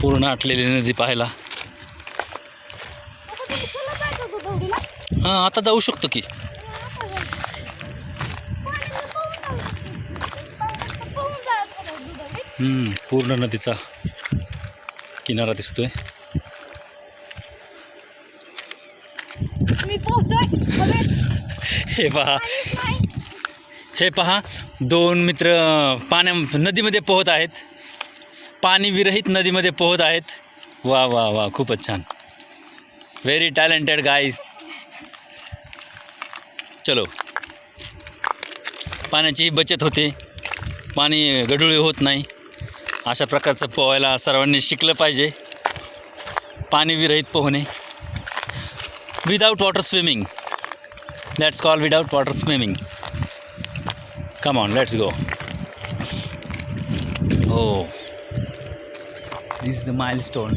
पूर्ण आटलेली नदी पाहायला. हां आता जाऊ शकतो की. पूर्ण नदीचा किनारा दिसतोय. हे पहा दोन मित्र नदीमध्ये पोहत आहेत. पाणी विरहित नदीमध्ये पोहत आहेत. वा वा वा खूपच छान. Very talented guys. चलो, पाण्याची बचत होते, पाणी गढूळ होत नाही. अशा प्रकारचं पोहायला सर्वांनी शिकलं पाहिजे. पाणी विरहित पोहणे, without water swimming. Let's call without water swimming. Come on, let's go. Oh, this is the milestone.